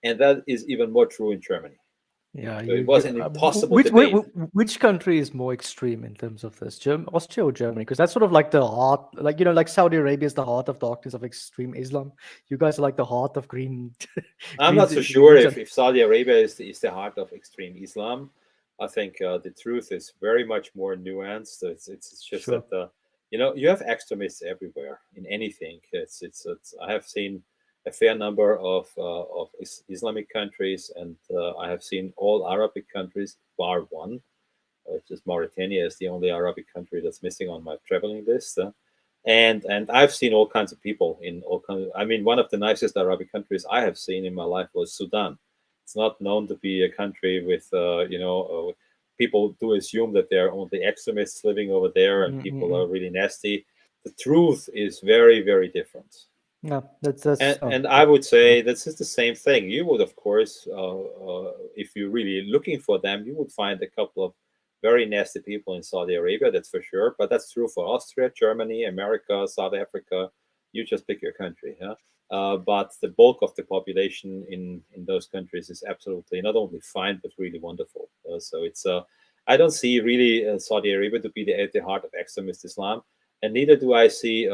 And that is even more true in Germany. Yeah, So it was an impossible which, debate. which country is more extreme in terms of this, Austria or Germany? Because that's sort of like the heart, like like Saudi Arabia is the heart of darkness of extreme Islam. You guys are like the heart of green. I'm green not so sure religion. if Saudi Arabia is the heart of extreme Islam. I think the truth is very much more nuanced. It's just Sure. that you have extremists everywhere in anything. I have seen a fair number of Islamic countries, and I have seen all Arabic countries bar one. Just Mauritania is the only Arabic country that's missing on my traveling list. And I've seen all kinds of people in all kinds. I mean, one of the nicest Arabic countries I have seen in my life was Sudan. It's not known to be a country with people do assume that there are only extremists living over there and people are really nasty. The truth is very, very different. Yeah, that's And I would say this is the same thing. You would, of course, if you're really looking for them, you would find a couple of very nasty people in Saudi Arabia, that's for sure. But that's true for Austria, Germany, America, South Africa. You just pick your country. Yeah? But the bulk of the population in those countries is absolutely not only fine, but really wonderful. So it's I don't see really Saudi Arabia to be at the heart of extremist Islam. And neither do I see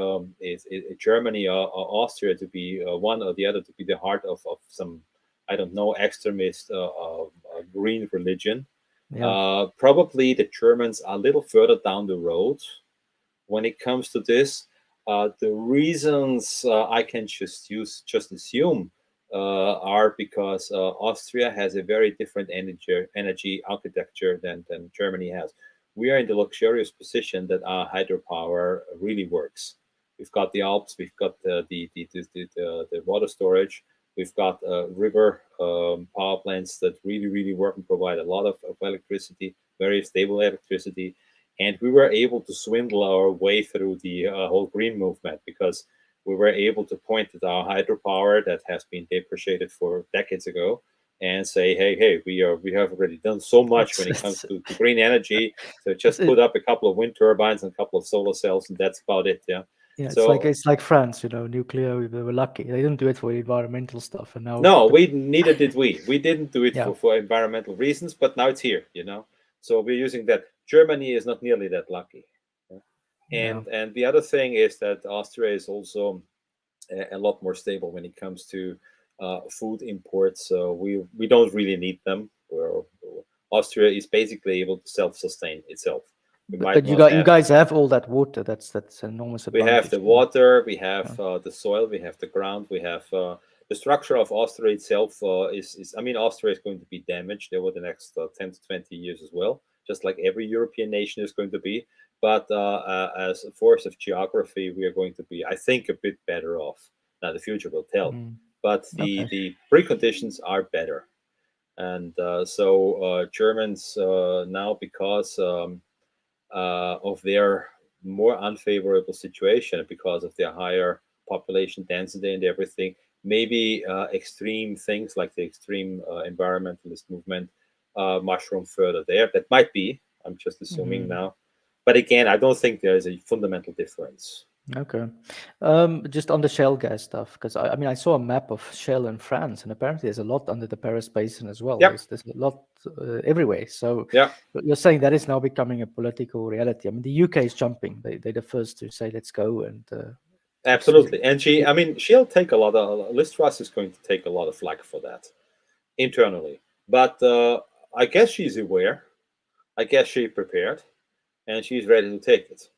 Germany or Austria to be one or the other to be the heart of some, I don't know, extremist green religion. Yeah. Probably the Germans are a little further down the road when it comes to this. The reasons I can just assume are because Austria has a very different energy architecture than Germany has. We are in the luxurious position that our hydropower really works. We've got the Alps, we've got the water storage, we've got river power plants that really work and provide a lot of electricity, very stable electricity. And we were able to swindle our way through the whole green movement because we were able to point at our hydropower that has been depreciated for decades ago and say, hey, we have already done so much when it comes to green energy. So just put up a couple of wind turbines and a couple of solar cells, and that's about it. Yeah. Yeah, So it's like France, nuclear. We were lucky; they didn't do it for environmental stuff, and now no, neither did we. We didn't do it Yeah. for environmental reasons, but now it's here. So we're using that. Germany is not nearly that lucky. And the other thing is that Austria is also a lot more stable when it comes to food imports. So we don't really need them. Austria is basically able to self-sustain itself. But you guys have all that water. That's enormous We advantage. have the water, we have the soil, we have the ground, we have the structure of Austria itself. I mean, Austria is going to be damaged over the next 10 to 20 years as well, just like every European nation is going to be. But as a force of geography, we are going to be, I think, a bit better off. Now, the future will tell. But the preconditions are better. And so Germans now, because of their more unfavorable situation, because of their higher population density and everything, maybe extreme things like the extreme environmentalist movement mushroom further there. That might be. I'm just assuming now. But again, I don't think there is a fundamental difference. Okay. Just on the shale gas stuff, because I mean, I saw a map of shale in France, and apparently there's a lot under the Paris Basin as well. Yep. There's a lot everywhere. So yeah, you're saying that is now becoming a political reality. I mean, the UK is jumping. They're the first to say, let's go. And absolutely. And she'll take a lot of, Liz Truss is going to take a lot of flack for that internally. But I guess she's aware. I guess she's prepared. And she's ready to take it.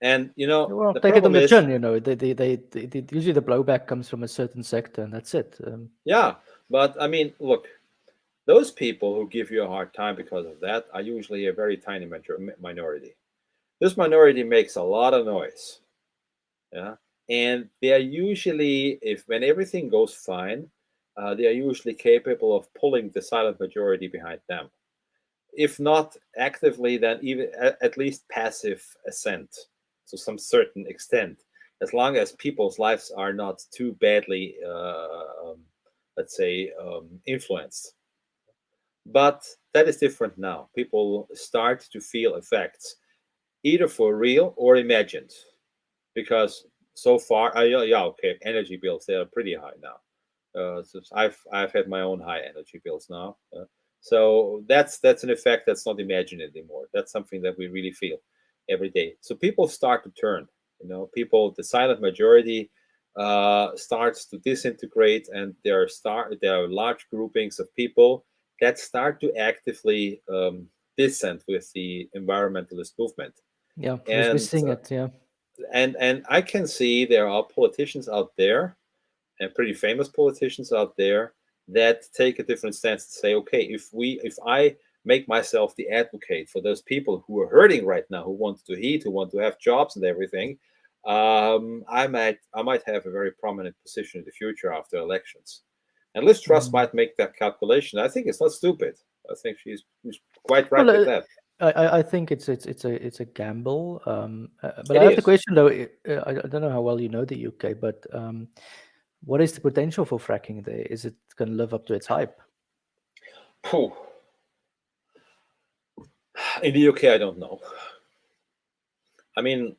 And well, the take it on problem the is, chin. They usually the blowback comes from a certain sector, and that's it. yeah, but I mean, look, those people who give you a hard time because of that are usually a very tiny minority. This minority makes a lot of noise, yeah, and they are usually, when everything goes fine, they are usually capable of pulling the silent majority behind them. If not actively, then even at least passive assent to some certain extent, as long as people's lives are not too badly, let's say, influenced. But that is different now. People start to feel effects, either for real or imagined. because so far, yeah, okay, energy bills, they are pretty high now. So I've had my own high energy bills now. So that's an effect that's not imagined anymore. That's something that we really feel every day. So people start to turn. People, the silent majority starts to disintegrate, and there are large groupings of people that start to actively dissent with the environmentalist movement. Yeah, we're And seeing it. Yeah. and I can see there are politicians out there, and pretty famous politicians out there, that take a different stance to say, okay, if I make myself the advocate for those people who are hurting right now, who want to eat, who want to have jobs and everything, I might have a very prominent position in the future after elections. And Liz Truss Mm. might make that calculation. I think it's not stupid. I think she's quite right Well, with that. I think it's a gamble. But It I have the is. question though. I don't know how well you know the UK, but what is the potential for fracking there? Is it going to live up to its hype? Phew. In the UK, I don't know. I mean,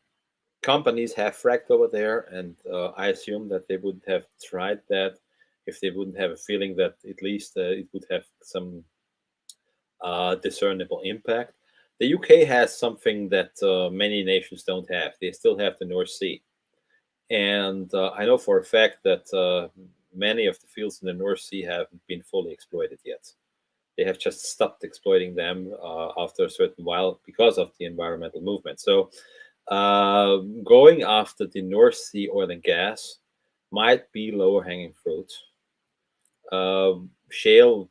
companies have fracked over there, and I assume that they wouldn't have tried that if they wouldn't have a feeling that at least it would have some discernible impact. The UK has something that many nations don't have. They still have the North Sea. And I know for a fact that many of the fields in the North Sea haven't been fully exploited yet. They have just stopped exploiting them after a certain while because of the environmental movement. So going after the North Sea oil and gas might be lower hanging fruit. Shale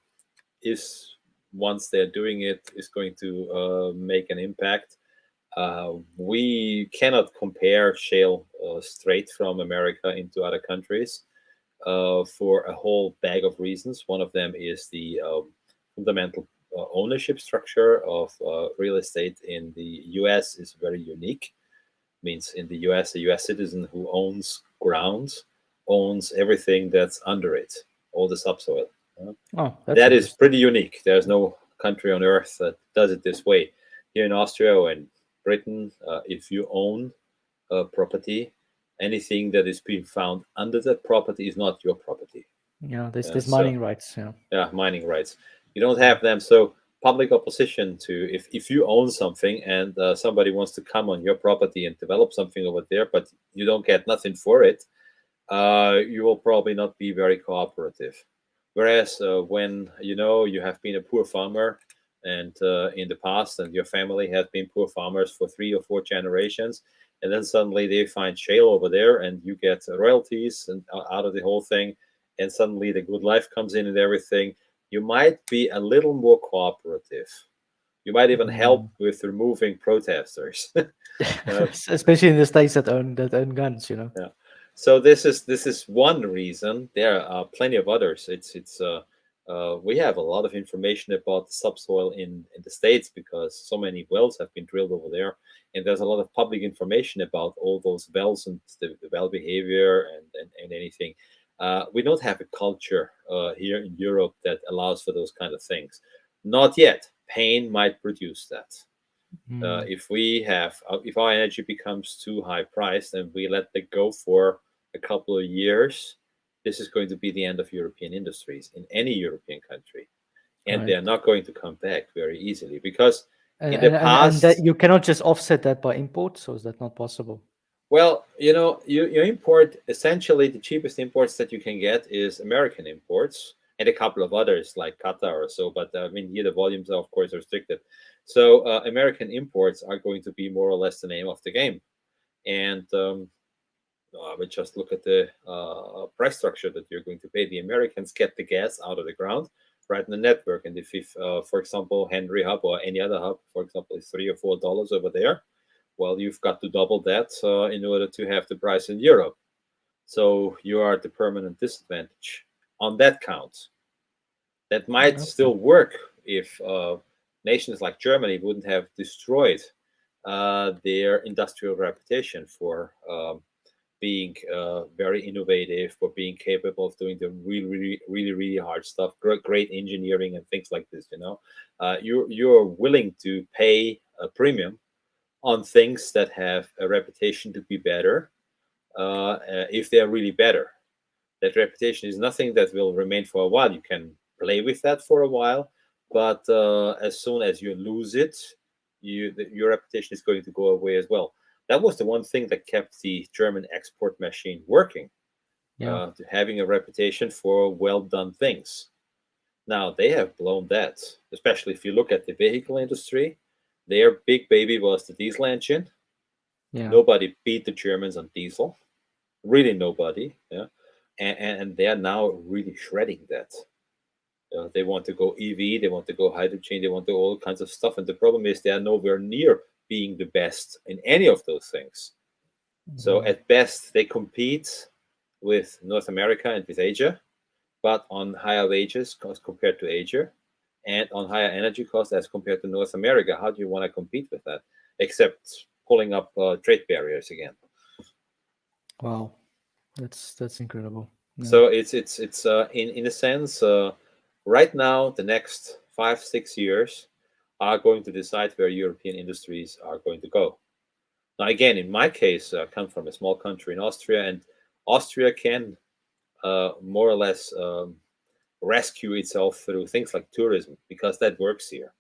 is, once they're doing it, is going to make an impact. We cannot compare shale straight from America into other countries for a whole bag of reasons. One of them is the fundamental ownership structure of real estate in the US is very unique. Means in the US, a US citizen who owns grounds owns everything that's under it, all the subsoil. Oh, that's That is interesting. pretty unique. There's no country on earth that does it this way. Here in Austria and Britain, if you own a property, anything that is being found under that property is not your property. Yeah, there's So mining rights. Yeah. yeah, mining rights. You don't have them. So public opposition to, if you own something and somebody wants to come on your property and develop something over there, but you don't get nothing for it, you will probably not be very cooperative. Whereas when you have been a poor farmer and in the past, and your family has been poor farmers for 3 or 4 generations, and then suddenly they find shale over there, and you get royalties and out of the whole thing, and suddenly the good life comes in and everything, you might be a little more cooperative. You might even help Mm. with removing protesters. Especially in the states that own guns. Yeah. So this is one reason. There are plenty of others. We have a lot of information about the subsoil in the States because so many wells have been drilled over there, and there's a lot of public information about all those wells and the well behavior and anything. We don't have a culture here in Europe that allows for those kind of things. Not yet. Pain might produce that. Mm. If our energy becomes too high priced and we let that go for a couple of years, this is going to be the end of European industries in any European country, and Right. they're not going to come back very easily because And, in the and that past, you cannot just offset that by imports, so is that not possible? well, you import, essentially the cheapest imports that you can get is American imports and a couple of others like Qatar or so. But I mean, here the volumes are of course restricted. So American imports are going to be more or less the name of the game. And I would just look at the price structure that you're going to pay. The Americans get the gas out of the ground right in the network. And if for example, Henry Hub or any other hub, for example, is $3 or $4 over there, well, you've got to double that in order to have the price in Europe. So you are at the permanent disadvantage on that count. That might Okay. still work if nations like Germany wouldn't have destroyed their industrial reputation for being very innovative, for being capable of doing the really hard stuff, great engineering and things like this. You're willing to pay a premium on things that have a reputation to be better, if they're really better. That reputation is nothing that will remain for a while. You can play with that for a while, but as soon as you lose it, your reputation is going to go away as well. That was the one thing that kept the German export machine working, Yeah. having a reputation for well done things. Now they have blown that, especially if you look at the vehicle industry. Their big baby was the diesel engine. Yeah. Nobody beat the Germans on diesel, really nobody. Yeah, and they are now really shredding that. They want to go EV, they want to go hydrogen, they want to do all kinds of stuff. And the problem is they are nowhere near being the best in any of those things. So Mhm. at best, they compete with North America and with Asia, but on higher wages as compared to Asia, and on higher energy costs as compared to North America. How do you want to compete with that? Except pulling up trade barriers again. Wow. That's incredible. Yeah. So it's in a sense, right now the next 5 6 years are going to decide where European industries are going to go. Now again, in my case, I come from a small country in Austria, and Austria can more or less rescue itself through things like tourism, because that works here.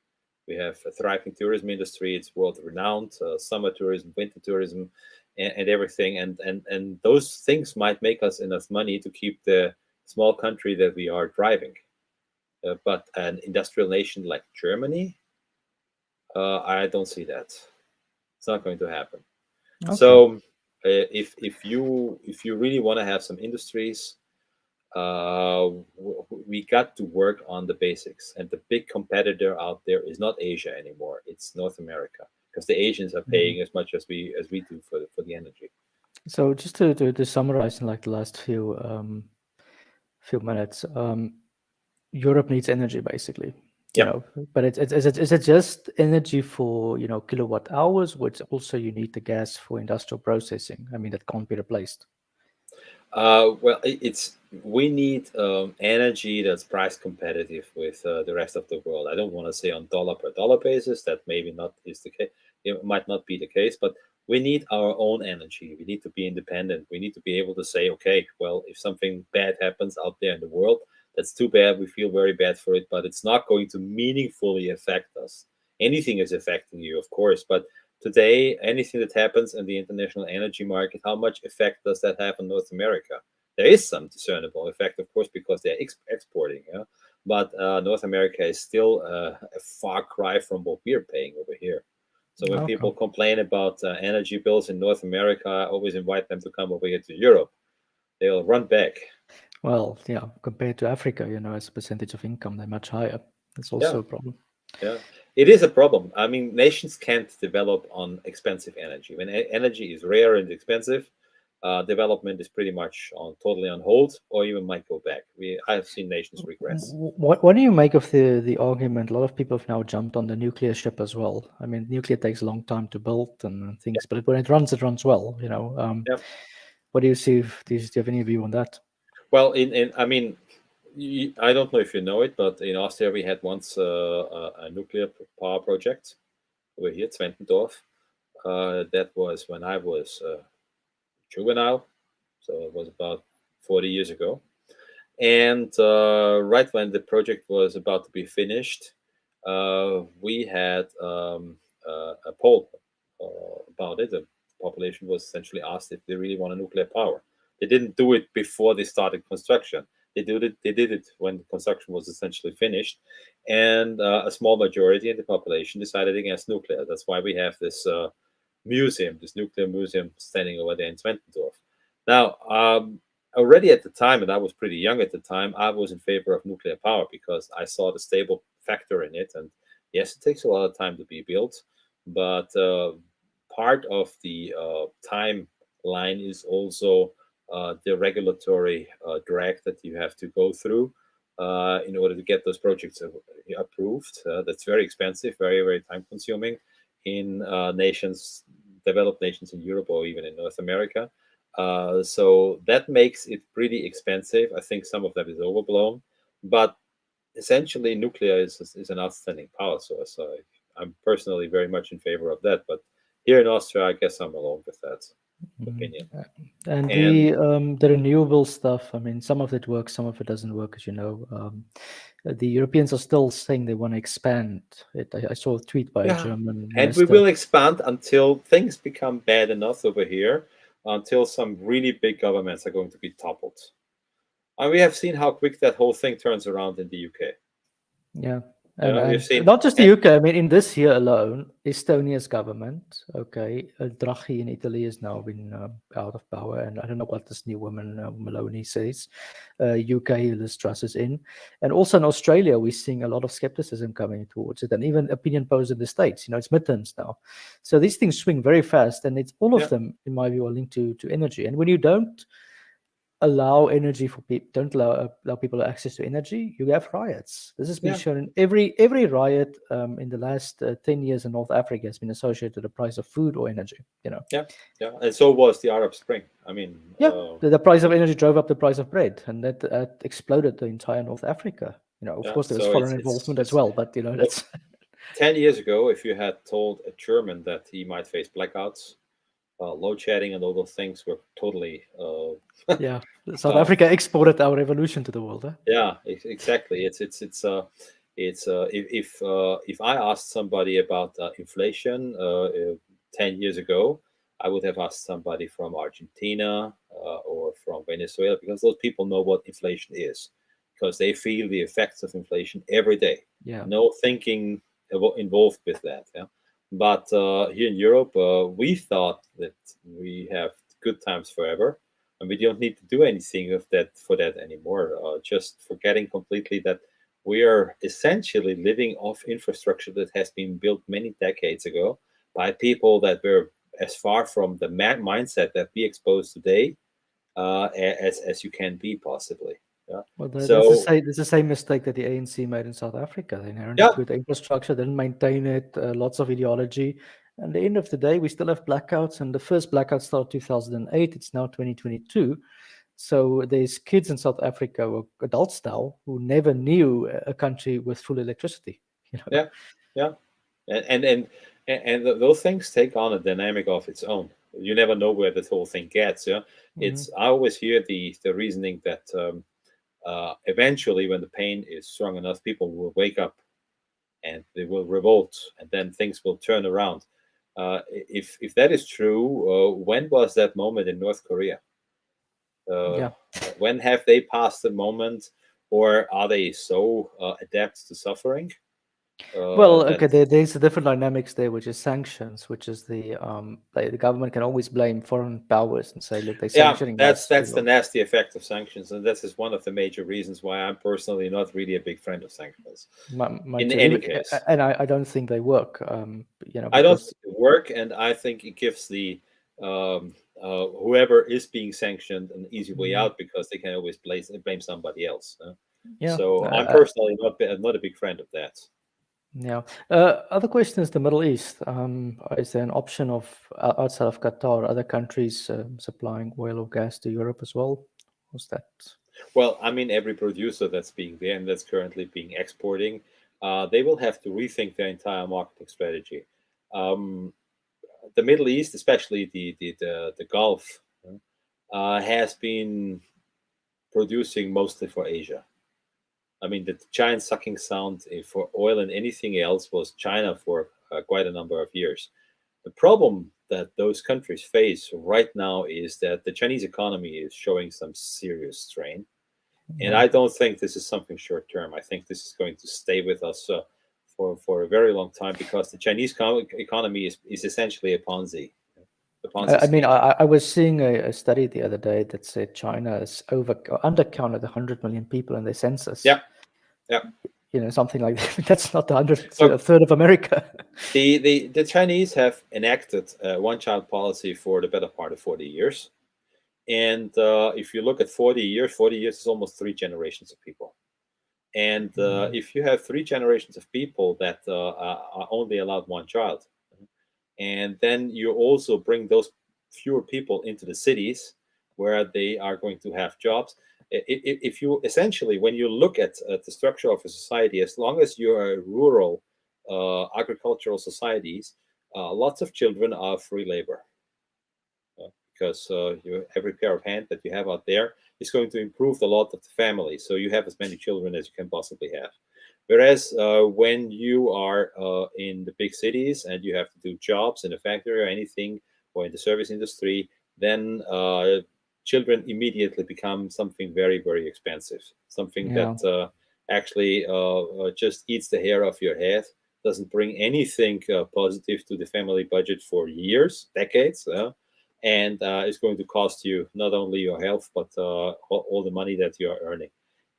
We have a thriving tourism industry. It's world renowned, summer tourism, winter tourism, and everything. And those things might make us enough money to keep the small country that we are driving. But an industrial nation like Germany, I don't see that. It's not going to happen. Okay. So if you really want to have some industries, we got to work on the basics. And the big competitor out there is not Asia anymore; it's North America, because the Asians are Mhm. paying as much as we do for the energy. So just to summarize in like the last few minutes, Europe needs energy basically, you Yeah. know, but is it just energy for, kilowatt hours, or it's also you need the gas for industrial processing? I mean, that can't be replaced. Well, it's we need energy that's price competitive with the rest of the world. I don't want to say on dollar per dollar basis. That maybe not is the case. It might not be the case, but we need our own energy. We need to be independent. We need to be able to say, okay, well, if something bad happens out there in the world, that's too bad. We feel very bad for it, but it's not going to meaningfully affect us. Anything is affecting you, of course, but today, anything that happens in the international energy market, how much effect does that have on North America? There is some discernible effect, of course, because they're exporting. Yeah? But North America is still a far cry from what we're paying over here. So when Okay. people complain about energy bills in North America, I always invite them to come over here to Europe. They'll run back. Well, yeah, compared to Africa, as a percentage of income, they're much higher. That's Yeah. also a problem. Yeah, it is a problem. I mean, nations can't develop on expensive energy. When energy is rare and expensive, development is pretty much on totally on hold, or even might go back. I've seen nations regress. What do you make of the argument? A lot of people have now jumped on the nuclear ship as well. I mean, nuclear takes a long time to build and things, but when it runs well. Yeah. What do you see? Do you have any view on that? Well, in I mean, I don't know if you know it, but in Austria we had once a nuclear power project over here, Zwentendorf. That was when I was juvenile, so it was about 40 years ago. And right when the project was about to be finished, we had a poll about it. The population was essentially asked if they really want a nuclear power. They didn't do it before they started construction. They did it. They did it when the construction was essentially finished, and a small majority in the population decided against nuclear. That's why we have this museum, this nuclear museum, standing over there in Zwentendorf. Now, already at the time, and I was pretty young at the time, I was in favor of nuclear power because I saw the stable factor in it. And yes, it takes a lot of time to be built, but part of the timeline is also the regulatory drag that you have to go through in order to get those projects approved. That's very expensive, very, very time consuming in developed nations in Europe or even in North America. So that makes it pretty expensive. I think some of that is overblown, but essentially nuclear is an outstanding power source. So I'm personally very much in favor of that. But Here in Austria, I guess I'm alone with that Mhm. opinion. And And the renewable stuff, I mean, some of it works, some of it doesn't work, as you know. The Europeans are still saying they want to expand it. I saw a tweet by a yeah, German and we minister. will expand until things become bad enough over here, until some really big governments are going to be toppled. And we have seen how quick that whole thing turns around in the UK. Yeah. We've And seen, not just the and UK. I mean, in this year alone, Estonia's government, okay, Draghi in Italy has now been out of power, and I don't know what this new woman Maloney says. UK, Liz Truss is in, and also in Australia, we're seeing a lot of skepticism coming towards it, and even opinion polls in the States. You know, it's midterms now, so these things swing very fast, and it's all of Yeah. them, in my view, are linked to energy. And when you don't allow energy for people, don't allow people access to energy, you have riots. This has been Yeah. shown in every riot in the last 10 years in North Africa has been associated to the price of food or energy. You know. yeah, and so was the Arab Spring. I mean, Yeah, the price of energy drove up the price of bread, and that exploded the entire North Africa. You know, of yeah, course, there was so foreign involvement as well, but you know, that's 10 years ago, if you had told a German that he might face blackouts, load shedding, and all those things were totally yeah. South Africa exported our revolution to the world. Huh? yeah, exactly. If I asked somebody about inflation 10 years ago, I would have asked somebody from Argentina or from Venezuela, because those people know what inflation is, because they feel the effects of inflation every day. Yeah. No thinking involved with that. Yeah, but here in Europe, we thought that we have good times forever, and we don't need to do anything of that for that anymore. Just forgetting completely that we are essentially living off infrastructure that has been built many decades ago by people that were as far from the mindset that we expose today as you can be possibly. Yeah. Well, So that's the same mistake that the ANC made in South Africa. They inherited yeah, good infrastructure, didn't maintain it, lots of ideology. And at the end of the day, we still have blackouts. And the first blackout started 2008. It's now 2022. So there's kids in South Africa, or adults now, who never knew a country with full electricity. You know? yeah, yeah, and those things take on a dynamic of its own. You never know where this whole thing gets. Yeah, it's I always hear the reasoning that eventually, when the pain is strong enough, people will wake up and they will revolt, and then things will turn around. If that is true, when was that moment in North Korea? Yeah. When have they passed the moment, or are they so adept to suffering Well, that? okay, there's a different dynamics there, which is sanctions, which is the government can always blame foreign powers and say, look, they're Yeah, sanctioning that's us. the nasty effect of sanctions, and this is one of the major reasons why I'm personally not really a big friend of sanctions. In any case, And I don't think they work. You know, I don't think because it work, and I think it gives the whoever is being sanctioned an easy way out, because they can always blame somebody else. yeah, So I'm personally not a big friend of that. yeah. Other question is the Middle East. Is there an option of outside of Qatar, other countries supplying oil or gas to Europe as well? Was that? Well, I mean, every producer that's being there and that's currently being exporting, they will have to rethink their entire marketing strategy. Um, the Middle East, especially the Gulf, has been producing mostly for Asia. I mean, the giant sucking sound for oil and anything else was China for quite a number of years. The problem that those countries face right now is that the Chinese economy is showing some serious strain. And Yeah. I don't think this is something short term. I think this is going to stay with us for a very long time, because the Chinese economy is essentially a Ponzi. The Ponzi I mean, scheme. I was seeing a study the other day that said China has undercounted 100 million people in their census. Yeah, yeah. You know, something like that. That's not a Look, third of America. the Chinese have enacted a one-child policy for the better part of 40 years. And if you look at 40 years, 40 years is almost 3 generations of people. And if you have 3 generations of people that are only allowed one child, and then you also bring those fewer people into the cities where they are going to have jobs. If you essentially, when you look at the structure of a society, as long as you are rural agricultural societies, lots of children are free labor, because every pair of hands that you have out there is going to improve the lot of the family. So you have as many children as you can possibly have. Whereas when you are in the big cities and you have to do jobs in a factory or anything, or in the service industry, then children immediately become something very, very expensive. Something Yeah. that actually just eats the hair off your head, doesn't bring anything positive to the family budget for years, decades, and it's going to cost you not only your health, but all the money that you are earning.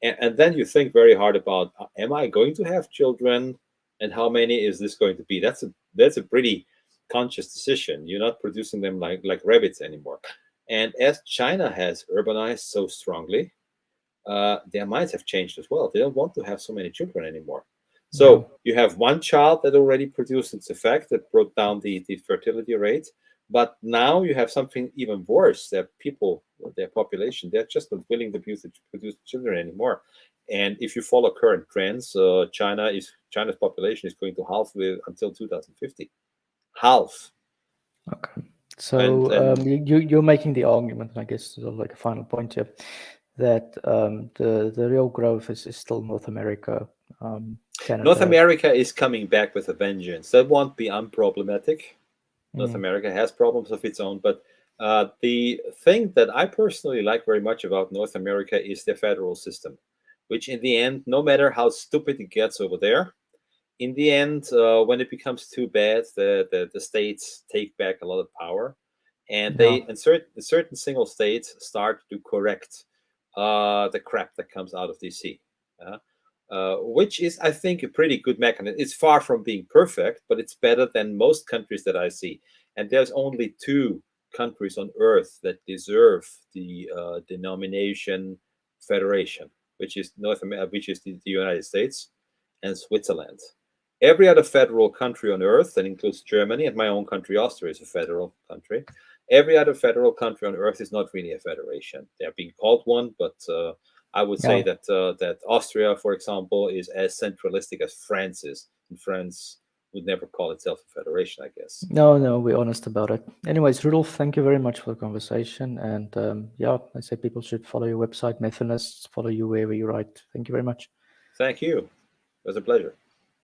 And then you think very hard about, am I going to have children, and how many is this going to be? That's a pretty conscious decision. You're not producing them like rabbits anymore. And as China has urbanized so strongly, their minds have changed as well. They don't want to have so many children anymore. So you have one child that already produced its effect, that brought down the fertility rate. But now you have something even worse. That people, their population, they're just not willing to produce children anymore. And if you follow current trends, China's population is going to halve until 2050. Half. Okay. So And you're making the argument, I guess, sort of like a final point here, that the real growth is still North America, Canada. North America is coming back with a vengeance. That won't be unproblematic. North America has problems of its own, but the thing that I personally like very much about North America is their federal system, which in the end, no matter how stupid it gets over there, in the end, when it becomes too bad, the states take back a lot of power, and they, in certain single states, start to correct the crap that comes out of DC. Which is, I think, a pretty good mechanism. It's far from being perfect, but it's better than most countries that I see. And there's only 2 countries on Earth that deserve the denomination federation, which is the United States and Switzerland. Every other federal country on Earth, that includes Germany, and my own country, Austria, is a federal country. Every other federal country on Earth is not really a federation. They're being called one, but I would say that that Austria, for example, is as centralistic as France is. And France would never call itself a federation, I guess. No, we're honest about it. Anyways, Rudolf, thank you very much for the conversation. And I say people should follow your website, Methanists, follow you wherever you write. Thank you very much. Thank you. It was a pleasure.